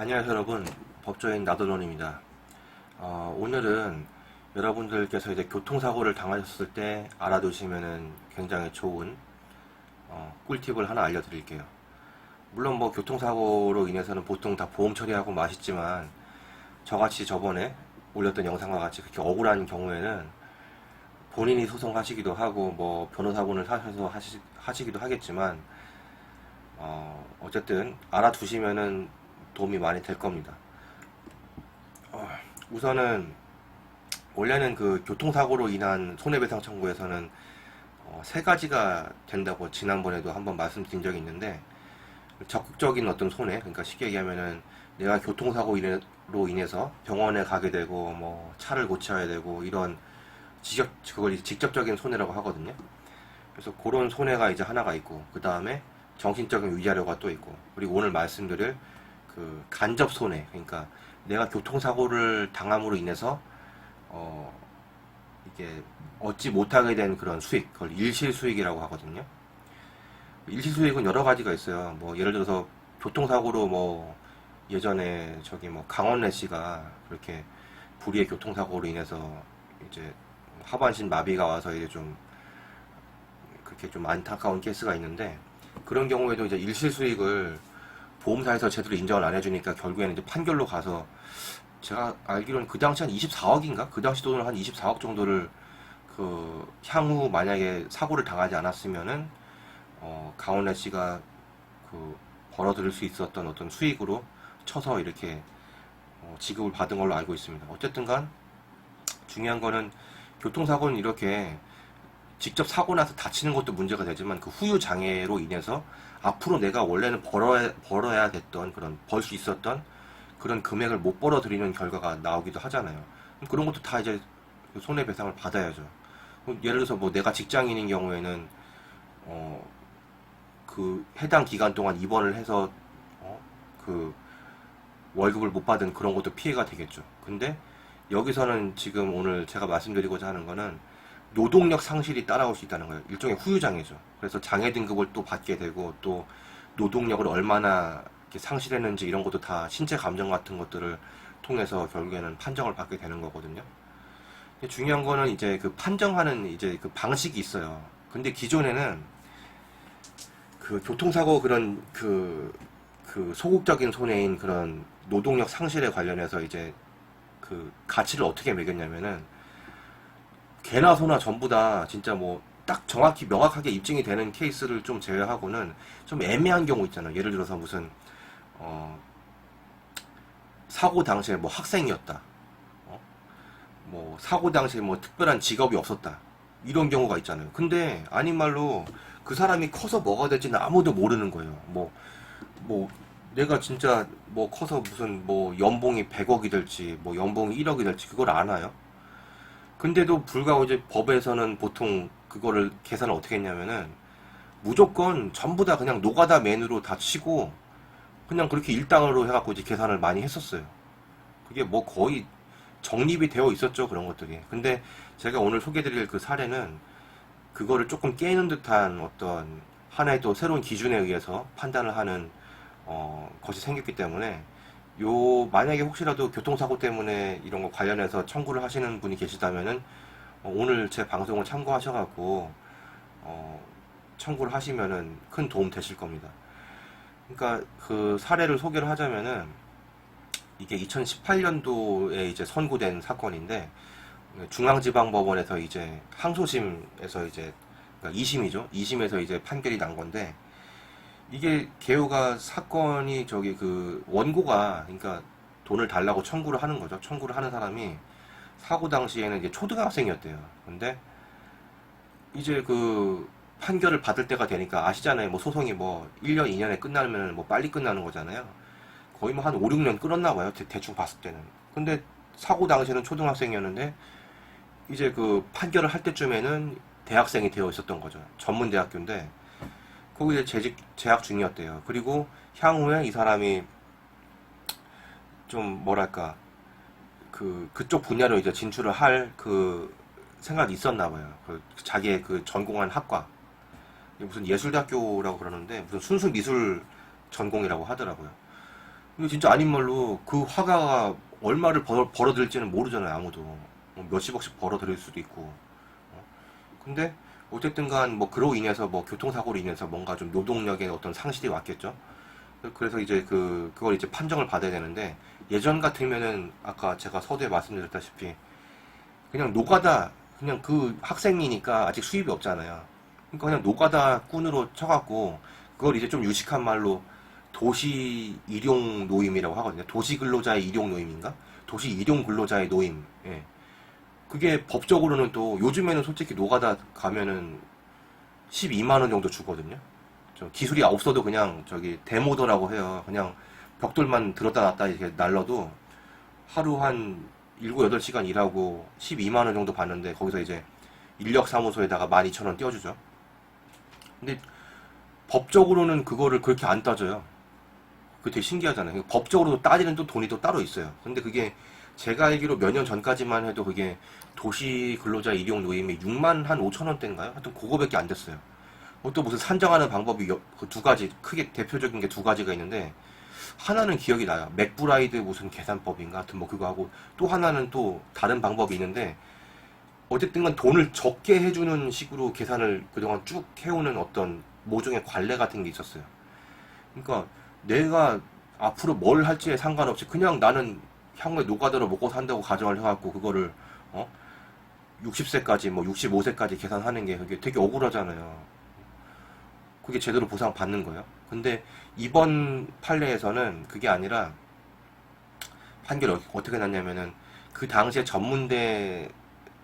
안녕하세요 여러분, 법조인 나도론입니다. 오늘은 여러분들께서 이제 교통사고를 당하셨을 때 알아두시면 굉장히 좋은 꿀팁을 하나 알려드릴게요. 물론 뭐 교통사고로 인해서는 보통 다 보험 처리하고 맛있지만, 저같이 저번에 올렸던 영상과 같이 그렇게 억울한 경우에는 본인이 소송하시기도 하고 뭐 변호사분을 사셔서 하시기도 하겠지만, 어쨌든 알아두시면은 도움이 많이 될 겁니다. 우선은 원래는 그 교통사고로 인한 손해배상 청구에서는 세 가지가 된다고 지난번에도 한번 말씀드린 적이 있는데, 적극적인 어떤 손해, 그러니까 쉽게 얘기하면은 내가 교통사고로 인해서 병원에 가게 되고 뭐 차를 고쳐야 되고 이런 그걸 이제 직접적인 손해라고 하거든요. 그래서 그런 손해가 이제 하나가 있고, 그 다음에 정신적인 위자료가 또 있고, 그리고 오늘 말씀드릴 그 간접 손해, 그러니까 내가 교통사고를 당함으로 인해서 이게 얻지 못하게 된 그런 수익, 그걸 일실수익이라고 하거든요. 일실수익은 여러 가지가 있어요. 뭐 예를 들어서 교통사고로 뭐 예전에 저기 뭐 강원래 씨가 그렇게 불의의 교통사고로 인해서 이제 하반신 마비가 와서 이제 좀 그렇게 좀 안타까운 케이스가 있는데, 그런 경우에도 이제 일실수익을 보험사에서 제대로 인정을 안 해주니까 결국에는 이제 판결로 가서, 제가 알기로는 그 당시 한 24억인가? 그 당시 돈을 한 24억 정도를 그 향후 만약에 사고를 당하지 않았으면은 강원래 씨가 그 벌어들일 수 있었던 어떤 수익으로 쳐서 이렇게 지급을 받은 걸로 알고 있습니다. 어쨌든간 중요한 거는, 교통사고는 이렇게 직접 사고 나서 다치는 것도 문제가 되지만 그 후유 장애로 인해서 앞으로 내가 원래는 벌어야 됐던 그런 벌 수 있었던 그런 금액을 못 벌어들이는 결과가 나오기도 하잖아요. 그런 것도 다 이제 손해배상을 받아야죠. 예를 들어서 뭐 내가 직장인인 경우에는 그 해당 기간 동안 입원을 해서 그 월급을 못 받은 그런 것도 피해가 되겠죠. 근데 여기서는 지금 오늘 제가 말씀드리고자 하는 거는 노동력 상실이 따라올 수 있다는 거예요. 일종의 후유장애죠. 그래서 장애 등급을 또 받게 되고, 또 노동력을 얼마나 이렇게 상실했는지 이런 것도 다 신체 감정 같은 것들을 통해서 결국에는 판정을 받게 되는 거거든요. 중요한 거는 이제 그 판정하는 이제 그 방식이 있어요. 근데 기존에는 그 교통사고 그런 그 소극적인 손해인 그런 노동력 상실에 관련해서 이제 그 가치를 어떻게 매겼냐면은, 개나 소나 전부 다 진짜 뭐 딱 정확히 명확하게 입증이 되는 케이스를 좀 제외하고는 좀 애매한 경우 있잖아요. 예를 들어서 무슨 사고 당시에 뭐 학생이었다, 뭐 사고 당시에 뭐 특별한 직업이 없었다, 이런 경우가 있잖아요. 근데 아닌 말로 그 사람이 커서 뭐가 될지는 아무도 모르는 거예요. 뭐 내가 진짜 뭐 커서 무슨 뭐 연봉이 100억이 될지 뭐 연봉이 1억이 될지 그걸 아나요? 근데도 불구하고 이제 법에서는 보통 그거를 계산을 어떻게 했냐면은, 무조건 전부 다 그냥 노가다 맨으로 다 치고 그냥 그렇게 일당으로 해갖고 이제 계산을 많이 했었어요. 그게 뭐 거의 정립이 되어 있었죠, 그런 것들이. 근데 제가 오늘 소개드릴 그 사례는 그거를 조금 깨는 듯한 어떤 하나의 또 새로운 기준에 의해서 판단을 하는 것이 생겼기 때문에, 만약에 혹시라도 교통사고 때문에 이런 거 관련해서 청구를 하시는 분이 계시다면은 오늘 제 방송을 참고하셔갖고 청구를 하시면은 큰 도움 되실 겁니다. 그러니까 그 사례를 소개를 하자면은, 이게 2018년도에 이제 선고된 사건인데, 중앙지방법원에서 이제 항소심에서 이제, 그러니까 2심이죠. 2심에서 이제 판결이 난 건데, 이게 개요가 사건이 저기 그 원고가, 그러니까 돈을 달라고 청구를 하는 거죠. 청구를 하는 사람이 사고 당시에는 이제 초등학생이었대요. 근데 이제 그 판결을 받을 때가 되니까 아시잖아요. 뭐 소송이 뭐 1년, 2년에 끝나면 뭐 빨리 끝나는 거잖아요. 거의 뭐 한 5, 6년 끌었나 봐요. 대충 봤을 때는. 근데 사고 당시에는 초등학생이었는데, 이제 그 판결을 할 때쯤에는 대학생이 되어 있었던 거죠. 전문대학교인데 거기에 재학 중이었대요. 그리고 향후에 이 사람이 좀 뭐랄까 그쪽 분야로 이제 진출을 할 그 생각이 있었나 봐요. 자기의 그 전공한 학과, 무슨 예술대학교라고 그러는데 무슨 순수 미술 전공이라고 하더라고요. 이거 진짜 아닌 말로 그 화가가 얼마를 벌어들일지는 모르잖아요, 아무도. 뭐 몇십억씩 벌어들일 수도 있고. 어? 근데 어쨌든 간 뭐 그로 인해서 뭐 교통사고로 인해서 뭔가 좀 노동력에 어떤 상실이 왔겠죠. 그래서 이제 그걸 이제 판정을 받아야 되는데, 예전 같으면은 아까 제가 서두에 말씀드렸다시피 그냥 노가다, 그냥 그 학생이니까 아직 수입이 없잖아요. 그러니까 그냥 노가다 꾼으로 쳐갖고 그걸 이제 좀 유식한 말로 도시 일용 노임이라고 하거든요. 도시 근로자의 일용 노임인가? 도시 일용 근로자의 노임. 예. 그게 법적으로는 또 요즘에는 솔직히 노가다 가면은 12만 원 정도 주거든요. 저 기술이 없어도 그냥 저기 데모더라고 해요. 그냥 벽돌만 들었다 놨다 이렇게 날려도 하루 한 7, 8시간 일하고 12만 원 정도 받는데, 거기서 이제 인력사무소에다가 12,000원 떼어주죠. 근데 법적으로는 그거를 그렇게 안 따져요. 그게 되게 신기하잖아요. 법적으로도 따지는 또 돈이 또 따로 있어요. 근데 그게 제가 알기로 몇 년 전까지만 해도 그게 도시 근로자 일용 노임이 6만 한 5천 원대인가요? 하여튼 그거밖에 안 됐어요. 또 무슨 산정하는 방법이 그두 가지, 크게 대표적인 게 두 가지가 있는데, 하나는 기억이 나요. 맥브라이드 무슨 계산법인가 하여튼 뭐 그거 하고, 또 하나는 또 다른 방법이 있는데, 어쨌든 간 돈을 적게 해주는 식으로 계산을 그동안 쭉 해오는 어떤 모종의 관례 같은 게 있었어요. 그러니까 내가 앞으로 뭘 할지에 상관없이 그냥 나는 향후에 노가다로 먹고 산다고 가정을 해갖고 그거를 60세까지 뭐 65세까지 계산하는 게 그게 되게 억울하잖아요. 그게 제대로 보상받는 거예요. 근데 이번 판례에서는 그게 아니라 판결이 어떻게 났냐면은, 그 당시에 전문대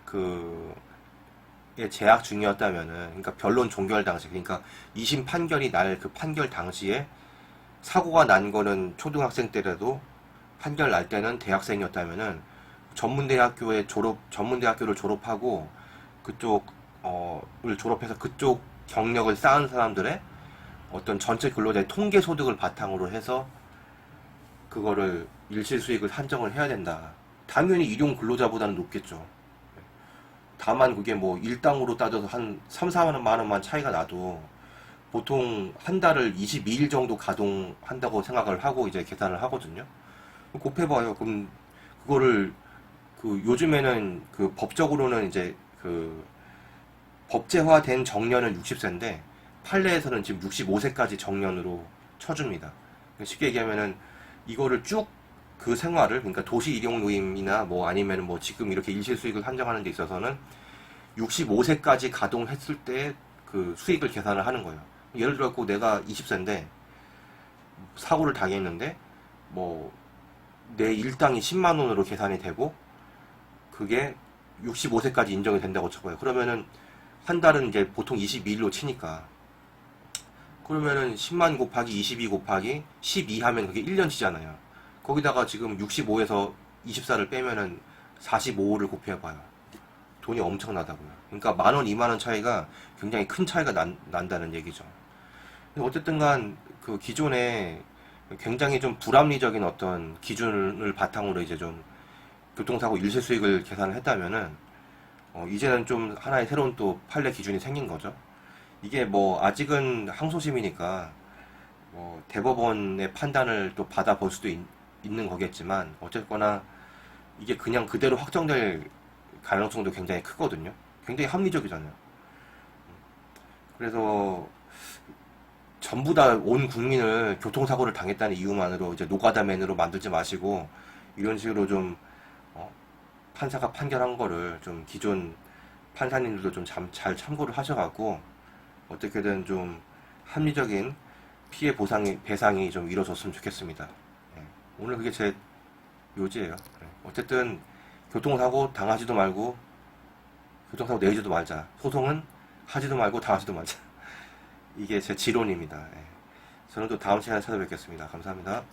그 재학 중이었다면은, 그러니까 변론 종결 당시, 그러니까 2심 판결이 날 그 판결 당시에 사고가 난 거는 초등학생 때라도 판결 날 때는 대학생이었다면은, 전문대학교를 졸업하고 그쪽을 졸업해서 그쪽 경력을 쌓은 사람들의 어떤 전체 근로자의 통계 소득을 바탕으로 해서 그거를 일시수익을 산정을 해야 된다. 당연히 일용 근로자보다는 높겠죠. 다만 그게 뭐 일당으로 따져서 한 3, 4만 원만 차이가 나도 보통 한 달을 22일 정도 가동한다고 생각을 하고 이제 계산을 하거든요. 곱해봐요. 그럼 그거를 요즘에는 그 법적으로는 이제 그 법제화된 정년은 60세인데 판례에서는 지금 65세까지 정년으로 쳐줍니다. 쉽게 얘기하면은 이거를 쭉 그 생활을, 그러니까 도시 일용 노임이나 뭐 아니면은 뭐 지금 이렇게 일시수익을 산정하는 데 있어서는 65세까지 가동했을 때 그 수익을 계산을 하는 거예요. 예를 들어 갖고 내가 20세인데 사고를 당했는데 뭐 내 일당이 10만 원으로 계산이 되고 그게 65세까지 인정이 된다고 쳐봐요. 그러면은 한 달은 이제 보통 22일로 치니까, 그러면은 10만 곱하기 22 곱하기 12 하면 그게 1년치잖아요. 거기다가 지금 65에서 24를 빼면은 45를 곱해봐요. 돈이 엄청나다고요. 그러니까 만 원, 2만 원 차이가 굉장히 큰 차이가 난다는 얘기죠. 어쨌든 간 그 기존에 굉장히 좀 불합리적인 어떤 기준을 바탕으로 이제 좀 교통사고 일시수익을 계산을 했다면은, 이제는 좀 하나의 새로운 또 판례 기준이 생긴 거죠. 이게 뭐 아직은 항소심이니까 뭐 대법원의 판단을 또 받아볼 수도 있는 거겠지만, 어쨌거나 이게 그냥 그대로 확정될 가능성도 굉장히 크거든요. 굉장히 합리적이잖아요. 그래서 전부 다 온 국민을 교통사고를 당했다는 이유만으로 이제 노가다맨으로 만들지 마시고, 이런 식으로 좀 판사가 판결한 거를 좀 기존 판사님들도 좀 잘 참고를 하셔갖고 어떻게든 좀 합리적인 피해 배상이 좀 이루어졌으면 좋겠습니다. 예. 오늘 그게 제 요지예요. 예. 어쨌든 교통사고 당하지도 말고 교통사고 내지도 말자. 소송은 하지도 말고 당하지도 말자. 이게 제 지론입니다. 예. 저는 또 다음 시간에 찾아뵙겠습니다. 감사합니다.